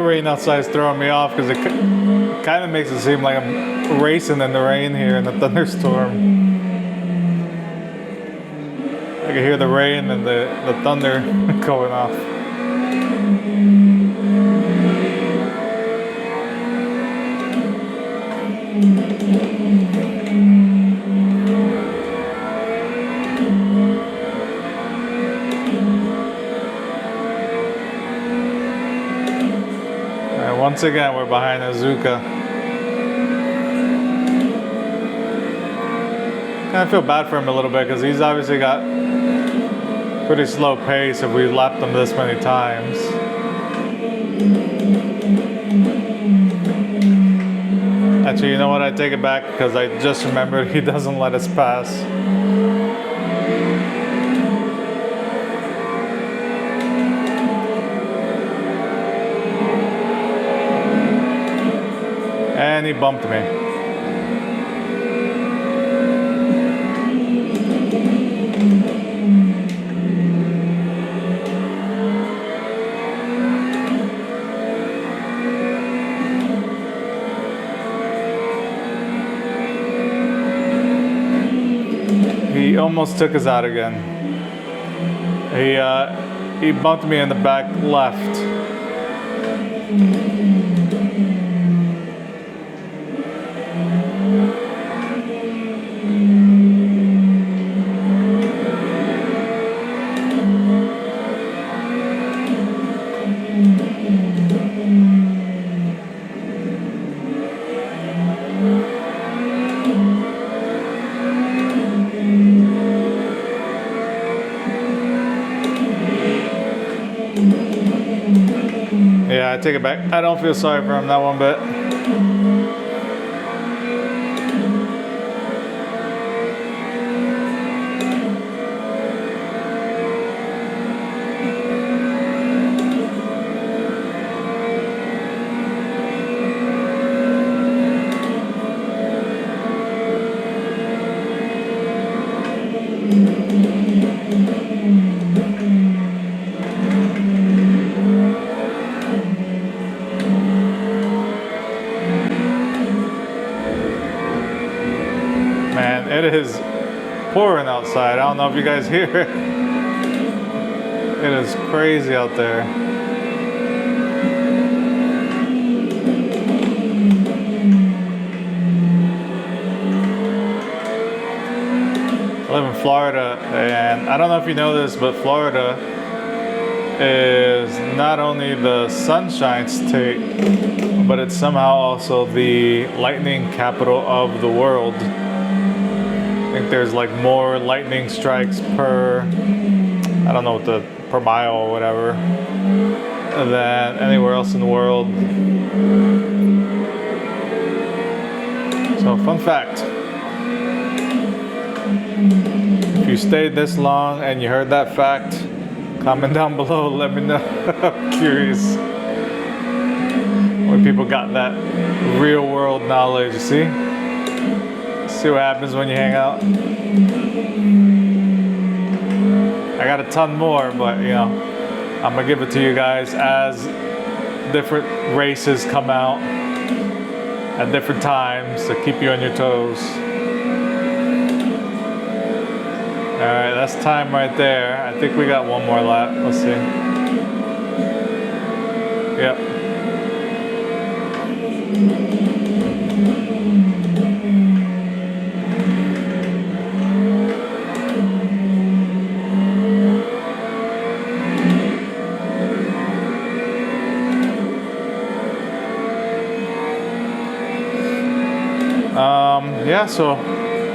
rain outside is throwing me off because it kind of makes it seem like I'm racing in the rain here in the thunderstorm. I can hear the rain and the thunder going off. Once again, we're behind Azuka. I feel bad for him a little bit because he's obviously got pretty slow pace if we've lapped him this many times. Actually, you know what? I take it back because I just remembered he doesn't let us pass. And he bumped me. He almost took us out again. He bumped me in the back left. Yeah, I take it back. I don't feel sorry for him that one bit. 'Cause it is pouring outside. I don't know if you guys hear it. It is crazy out there. I live in Florida, and I don't know if you know this, but Florida is not only the sunshine state, but it's somehow also the lightning capital of the world. I think there's like more lightning strikes per, I don't know what the, per mile or whatever, than anywhere else in the world. So fun fact. If you stayed this long and you heard that fact, comment down below, let me know. I'm curious when people got that real world knowledge, see? See what happens when you hang out. I got a ton more, but you know, I'm gonna give it to you guys as different races come out at different times to keep you on your toes. All right, that's time right there. I think we got one more lap. Let's see. Yep. Yeah, so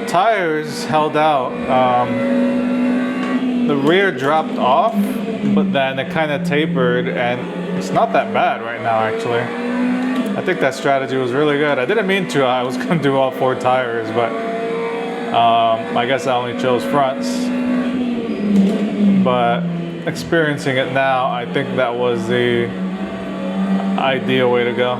tires held out. The rear dropped off, but then it kind of tapered, and it's not that bad right now, actually. I think that strategy was really good. I didn't mean to. I was going to do all 4 tires, but I guess I only chose fronts. But experiencing it now, I think that was the ideal way to go.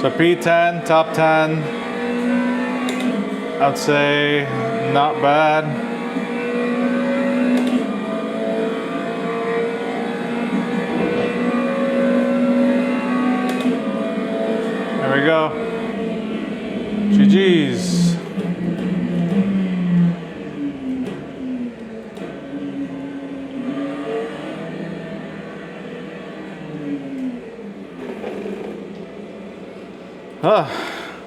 So P10, top 10, I'd say not bad. There we go. GG's.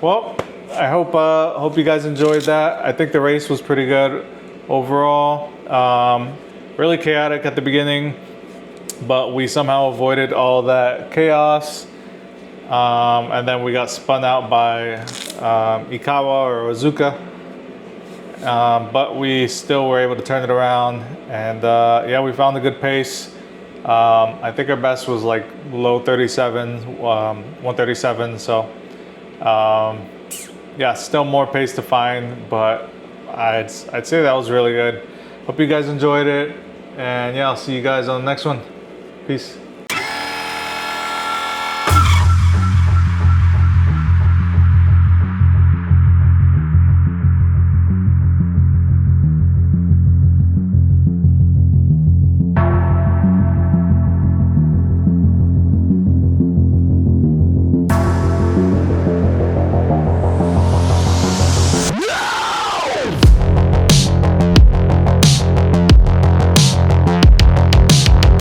Well, I hope you guys enjoyed that. I think the race was pretty good overall. Really chaotic at the beginning, but we somehow avoided all that chaos. And then we got spun out by Ikawa or Ozuka. But we still were able to turn it around, and yeah, we found a good pace. I think our best was like low 37, 137. So yeah, still more pace to find, but I'd say that was really good. Hope you guys enjoyed it, and yeah, I'll see you guys on the next one. Peace.